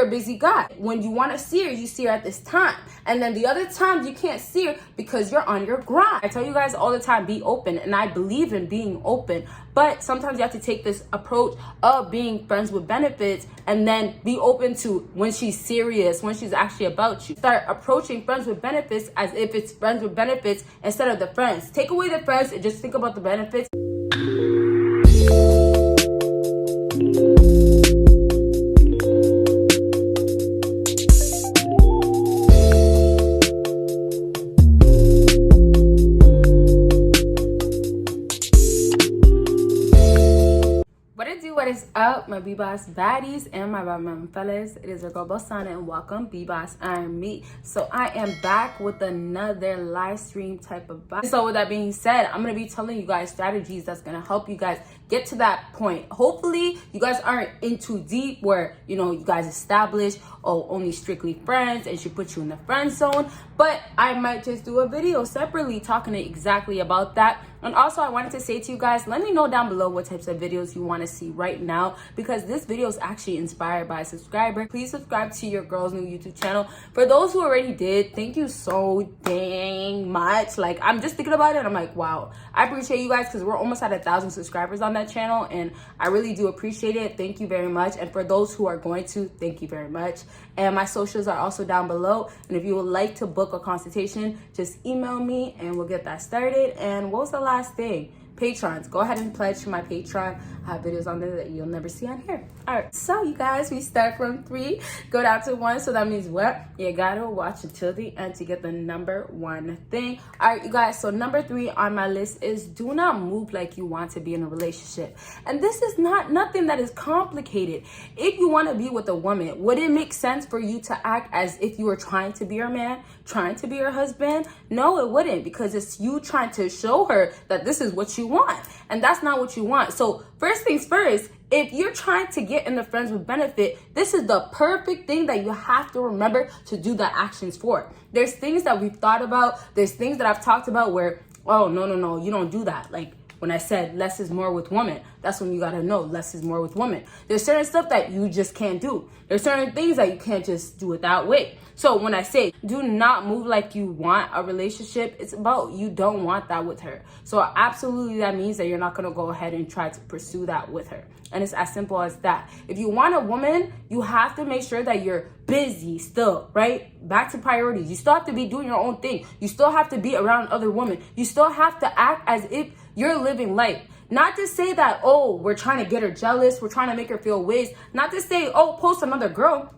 you're a busy guy. When you want to see her, you see her at this time. And then the other times you can't see her because you're on your grind. I tell you guys all the time, be open. And I believe in being open. But sometimes you have to take this approach of being friends with benefits and then be open to when she's serious, when she's actually about you. Start approaching friends with benefits as if it's friends with benefits instead of the friends. Take away the friends and just think about the benefits. What is up, my BBossBaddies and my bad fellas? It is your girl Bosana and welcome BBossArmy. So I am back with another live stream type of vibe. So with that being said, I'm gonna be telling you guys strategies that's gonna help you guys get to that point. Hopefully you guys aren't in too deep where you guys establish only strictly friends and she puts you in the friend zone. But I might just do a video separately talking exactly about that. And also I wanted to say to you guys, let me know down below what types of videos you want to see right now, because this video is actually inspired by a subscriber. Please subscribe to your girl's new YouTube channel. For those who already did, thank you so dang much. Like, I'm just thinking about it and I'm like, wow, I appreciate you guys because we're almost at 1,000 subscribers on that channel and I really do appreciate it. Thank you very much. And for those who are going to, thank you very much. And my socials are also down below. And if you would like to book a consultation, just email me and we'll get that started. And what was the last thing? Patrons, go ahead and pledge to my Patreon. I have videos on there that you'll never see on here. All right, so you guys, we start from 3, go down to 1. So that means what? You gotta watch until the end to get the number 1 thing. All right, you guys, so number 3 on my list is do not move like you want to be in a relationship. And this is nothing that is complicated. If you want to be with a woman, would it make sense for you to act as if you were trying to be her man, trying to be her husband? No, it wouldn't, because it's you trying to show her that this is what you want, and that's not what you want. So first things first, if you're trying to get in the friends with benefit, this is the perfect thing that you have to remember to do the actions for. There's things that we've thought about, there's things that I've talked about where, oh, no, you don't do that. Like when I said less is more with women, that's when you gotta know less is more with women. There's certain stuff that you just can't do. There's certain things that you can't just do it that way. So when I say do not move like you want a relationship, it's about you don't want that with her. So absolutely that means that you're not gonna go ahead and try to pursue that with her. And it's as simple as that. If you want a woman, you have to make sure that you're busy still, right? Back to priorities. You still have to be doing your own thing. You still have to be around other women. You still have to act as if you're living life. Not to say that, oh, we're trying to get her jealous. We're trying to make her feel ways. Not to say, oh, post another girl.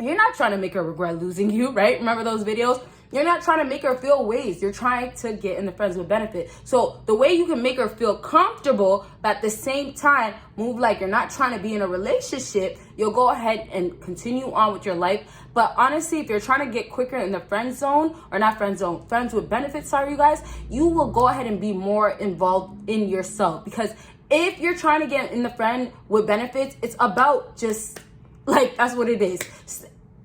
You're not trying to make her regret losing you, right? Remember those videos? You're not trying to make her feel ways. You're trying to get in the friends with benefit. So the way you can make her feel comfortable, but at the same time, move like you're not trying to be in a relationship, you'll go ahead and continue on with your life. But honestly, if you're trying to get quicker in the friend zone, or not friend zone, friends with benefits, sorry, you guys, you will go ahead and be more involved in yourself. Because if you're trying to get in the friend with benefits, it's about just, like, that's what it is.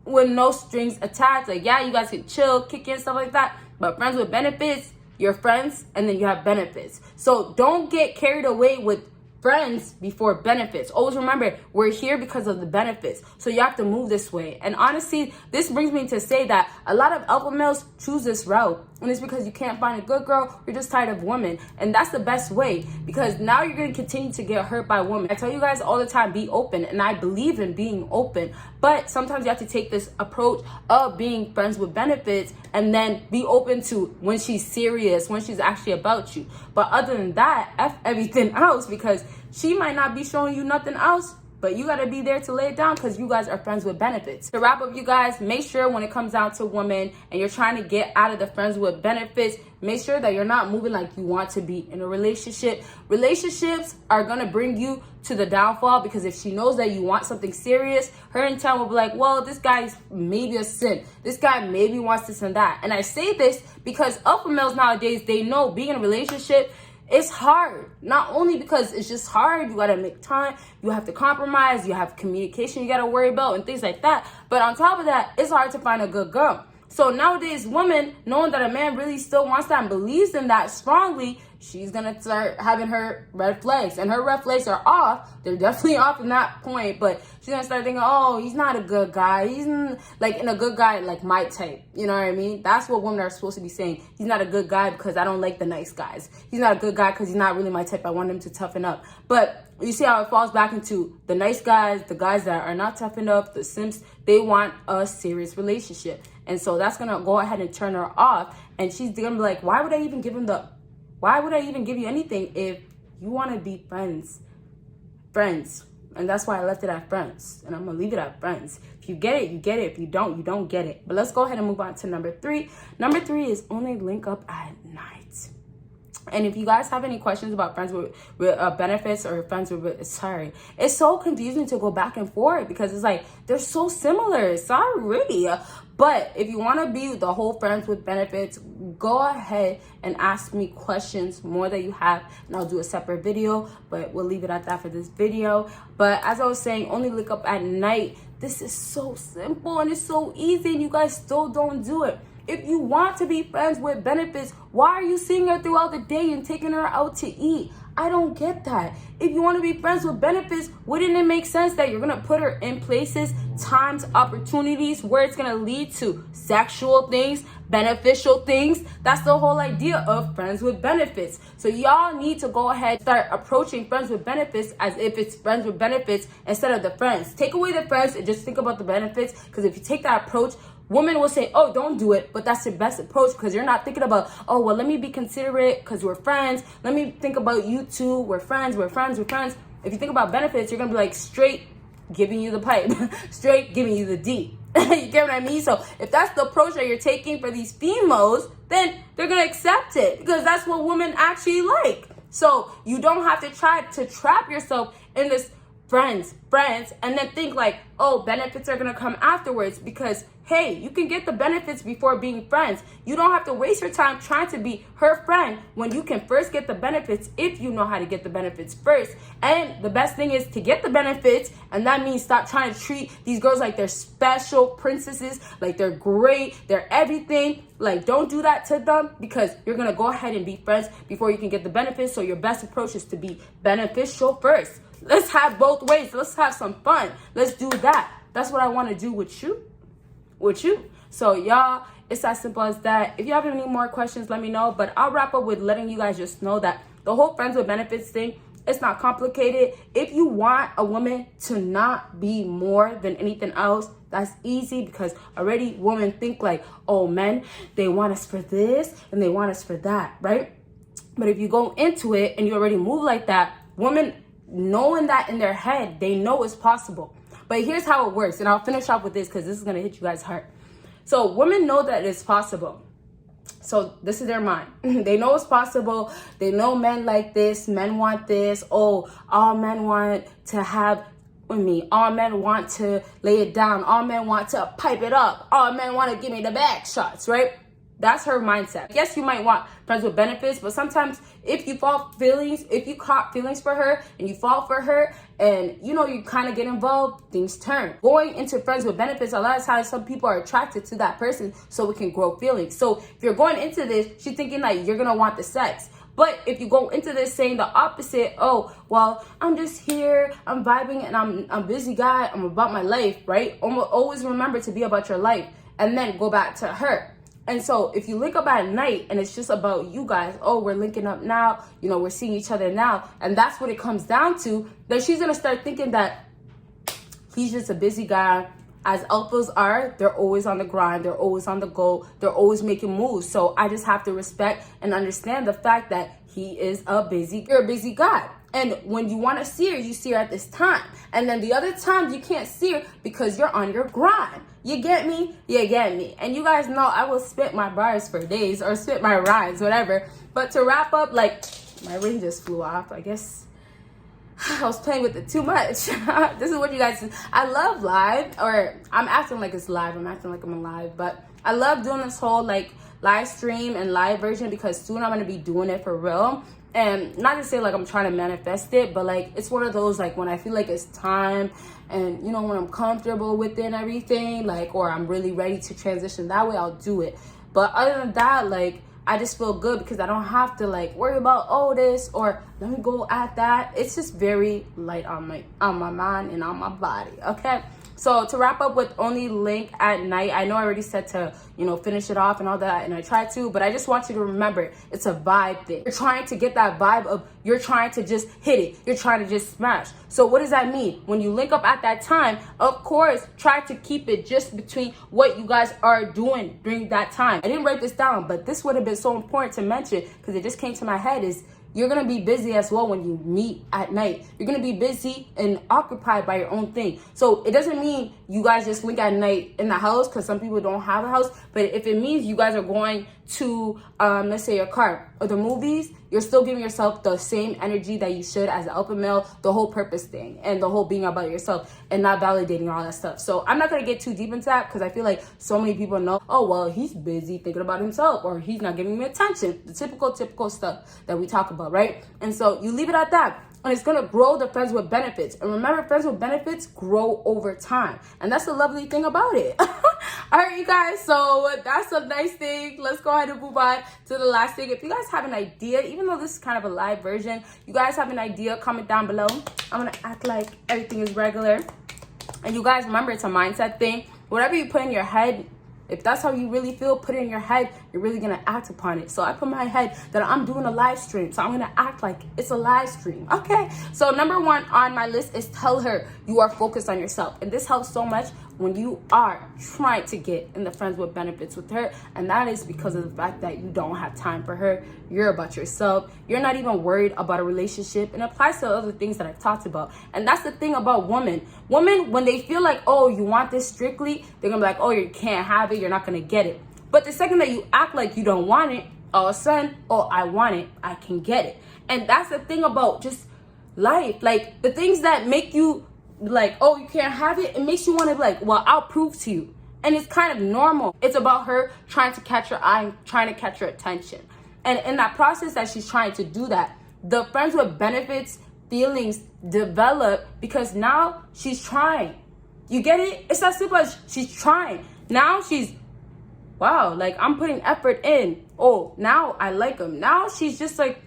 With no strings attached. Like, yeah, you guys can chill, kick in, stuff like that. But friends with benefits, you're friends and then you have benefits. So don't get carried away with friends before benefits. Always remember, we're here because of the benefits. So you have to move this way. And honestly, this brings me to say that a lot of alpha males choose this route. And it's because you can't find a good girl, you're just tired of women. And that's the best way, because now you're going to continue to get hurt by women. I tell you guys all the time, be open. And I believe in being open. But sometimes you have to take this approach of being friends with benefits and then be open to when she's serious, when she's actually about you. But other than that, F everything else, because she might not be showing you nothing else, but you got to be there to lay it down because you guys are friends with benefits. To wrap up, you guys, make sure when it comes down to women and you're trying to get out of the friends with benefits, make sure that you're not moving like you want to be in a relationship. Relationships are going to bring you to the downfall, because if she knows that you want something serious, her intent will be like, well, this guy's maybe a simp. This guy maybe wants this and that. And I say this because alpha males nowadays, they know being in a relationship, it's hard. Not only because it's just hard, you gotta make time, you have to compromise, you have communication you gotta worry about and things like that. But on top of that, it's hard to find a good girl. So nowadays, women, knowing that a man really still wants that and believes in that strongly, she's gonna start having her red flags, and her red flags are off. They're definitely off in that point, but she's gonna start thinking, oh, he's not a good guy. He's like in a good guy, like my type. You know what I mean? That's what women are supposed to be saying. He's not a good guy because I don't like the nice guys. He's not a good guy because he's not really my type. I want him to toughen up. But you see how it falls back into the nice guys, the guys that are not toughened up, the simps. They want a serious relationship, and so that's gonna go ahead and turn her off. And she's gonna be like, why would I even give you anything if you want to be friends? And that's why I left it at friends, and I'm gonna leave it at friends. If you get it, you get it. If you don't, you don't get it. But let's go ahead and move on to number 3. Number 3 is only link up at night. And if you guys have any questions about friends with benefits or friends with, sorry, it's so confusing to go back and forth because it's like they're so similar. Sorry. But if you want to be the whole friends with benefits, go ahead and ask me questions more that you have, and I'll do a separate video, but we'll leave it at that for this video. But as I was saying, only link up at night. This is so simple and it's so easy, and you guys still don't do it. If you want to be friends with benefits, why are you seeing her throughout the day and taking her out to eat? I don't get that. If you want to be friends with benefits, wouldn't it make sense that you're going to put her in places, times, opportunities where it's going to lead to sexual things, beneficial things? That's the whole idea of friends with benefits. So y'all need to go ahead and start approaching friends with benefits as if it's friends with benefits instead of the friends. Take away the friends and just think about the benefits, because if you take that approach, women will say, oh, don't do it, but that's your best approach because you're not thinking about, oh, well, let me be considerate because we're friends. Let me think about you two. We're friends. If you think about benefits, you're going to be like straight giving you the pipe, straight giving you the D. You get what I mean? So if that's the approach that you're taking for these females, then they're going to accept it because that's what women actually like. So you don't have to try to trap yourself in this friends, and then think like, oh, benefits are gonna come afterwards, because hey, you can get the benefits before being friends. You don't have to waste your time trying to be her friend when you can first get the benefits if you know how to get the benefits first. And the best thing is to get the benefits, and that means stop trying to treat these girls like they're special princesses, like they're great, they're everything. Like, don't do that to them, because you're gonna go ahead and be friends before you can get the benefits. So your best approach is to be beneficial first. Let's have both ways. Let's have some fun. Let's do that. That's what I want to do with you. So y'all, it's as simple as that. If you have any more questions, let me know. But I'll wrap up with letting you guys just know that the whole friends with benefits thing, it's not complicated. If you want a woman to not be more than anything else, that's easy, because already women think like, oh, men, they want us for this and they want us for that, right? But if you go into it and you already move like that, women knowing that in their head, they know it's possible. But here's how it works, and I'll finish off with this because this is going to hit you guys hard. So women know that it's possible. So this is their mind. They know it's possible. They know men like this. Men want this. Oh, all men want to have with me. All men want to lay it down. All men want to pipe it up. All men want to give me the back shots, right? That's her mindset. Yes, you might want friends with benefits, but sometimes if you caught feelings for her and you fall for her and you kind of get involved, things turn. Going into friends with benefits, a lot of times some people are attracted to that person so it can grow feelings. So if you're going into this, she's thinking like you're going to want the sex. But if you go into this saying the opposite, oh, well, I'm just here, I'm vibing, and I'm a busy guy, I'm about my life, right? Always remember to be about your life, and then go back to her. And so if you link up at night and it's just about you guys, oh, we're linking up now, we're seeing each other now, and that's what it comes down to, then she's going to start thinking that he's just a busy guy. As alphas are, they're always on the grind, they're always on the go, they're always making moves. So I just have to respect and understand the fact that you're a busy guy. And when you want to see her, you see her at this time. And then the other times you can't see her because you're on your grind. You get me? You get me. And you guys know I will spit my bars for days, or spit my rhymes, whatever. But to wrap up, like, my ring just flew off. I guess I was playing with it too much. This is what you guys, I love live, or I'm acting like it's live. I'm acting like I'm alive. But I love doing this whole like live stream and live version, because soon I'm going to be doing it for real. And not to say like I'm trying to manifest it, but like it's one of those like when I feel like it's time, and when I'm comfortable with it and everything, like, or I'm really ready to transition that way, I'll do it. But other than that, like, I just feel good because I don't have to like worry about, oh, this, or let me go at that. It's just very light on my mind and on my body, okay? So to wrap up with only link at night, I know I already said to, you know, finish it off and all that, and I tried to, but I just want you to remember, it's a vibe thing. You're trying to get that vibe of, you're trying to just hit it. You're trying to just smash. So what does that mean? When you link up at that time, of course, try to keep it just between what you guys are doing during that time. I didn't write this down, but this would have been so important to mention because it just came to my head is, you're going to be busy as well when you meet at night. You're going to be busy and occupied by your own thing. So it doesn't mean you guys just link at night in the house because some people don't have a house. But if it means you guys are going to, let's say, your car or the movies, you're still giving yourself the same energy that you should as an alpha male, the whole purpose thing and the whole being about yourself and not validating all that stuff. So I'm not going to get too deep into that because I feel like so many people know, oh, well, he's busy thinking about himself or he's not giving me attention. The typical stuff that we talk about, right? And so you leave it at that. And it's going to grow the friends with benefits. And remember, friends with benefits grow over time. And that's the lovely thing about it. All right, you guys. So that's a nice thing. Let's go ahead and move on to the last thing. If you guys have an idea, even though this is kind of a live version, you guys have an idea, comment down below. I'm going to act like everything is regular. And you guys, remember, it's a mindset thing. Whatever you put in your head, if that's how you really feel, put it in your head, you're really going to act upon it. So I put in my head that I'm doing a live stream. So I'm going to act like it's a live stream. Okay. So number one on my list is tell her you are focused on yourself. And this helps so much when you are trying to get in the friends with benefits with her. And that is because of the fact that you don't have time for her. You're about yourself. You're not even worried about a relationship. And it applies to other things that I've talked about. And that's the thing about women. Women, when they feel like, oh, you want this strictly, they're going to be like, oh, you can't have it. You're not going to get it. But the second that you act like you don't want it, all of a sudden, oh, I want it. I can get it. And that's the thing about just life. Like the things that make you like, oh, you can't have it, it makes you want to be like, well, I'll prove to you. And it's kind of normal. It's about her trying to catch your eye, trying to catch your attention. And in that process that she's trying to do that, the friends with benefits feelings develop because now she's trying. You get it? It's as simple as she's trying. Now she's, wow, like I'm putting effort in. Oh, now I like him. Now she's just like,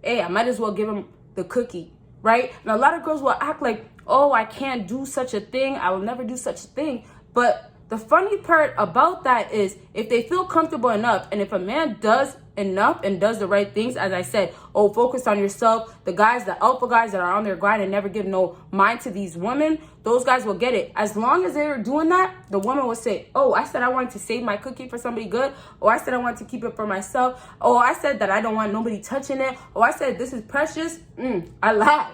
hey, I might as well give him the cookie, right? And a lot of girls will act like, oh, I can't do such a thing. I will never do such a thing. But the funny part about that is if they feel comfortable enough and if a man does enough and does the right things, as I said, oh, focus on yourself. The guys, the alpha guys that are on their grind and never give no mind to these women, those guys will get it. As long as they're doing that, the woman will say, oh, I said I wanted to save my cookie for somebody good. Oh, I said I wanted to keep it for myself. Oh, I said that I don't want nobody touching it. Oh, I said this is precious. I lied.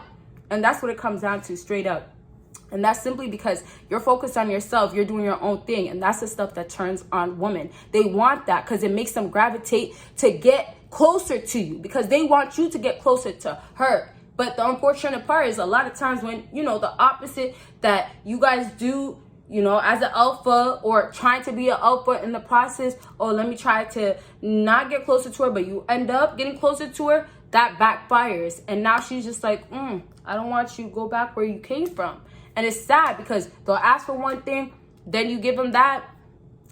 And that's what it comes down to, straight up. And that's simply because you're focused on yourself. You're doing your own thing. And that's the stuff that turns on women. They want that because it makes them gravitate to get closer to you because they want you to get closer to her. But the unfortunate part is a lot of times when, you know, the opposite that you guys do, you know, as an alpha or trying to be an alpha in the process, oh, let me try to not get closer to her, but you end up getting closer to her, that backfires. And now she's just like, I don't want you to go back where you came from. And it's sad because they'll ask for one thing, then you give them that.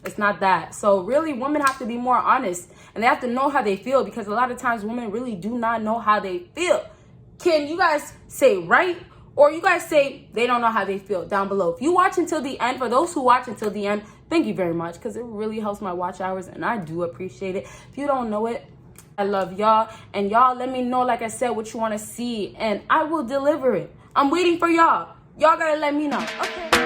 It's not that. So really, women have to be more honest and they have to know how they feel because a lot of times women really do not know how they feel. Can you guys say right? Or you guys say they don't know how they feel down below. If you watch until the end, for those who watch until the end, thank you very much because it really helps my watch hours and I do appreciate it. If you don't know it, I love y'all. And y'all let me know, like I said, what you want to see and I will deliver it. I'm waiting for y'all. Y'all gotta let me know. Okay.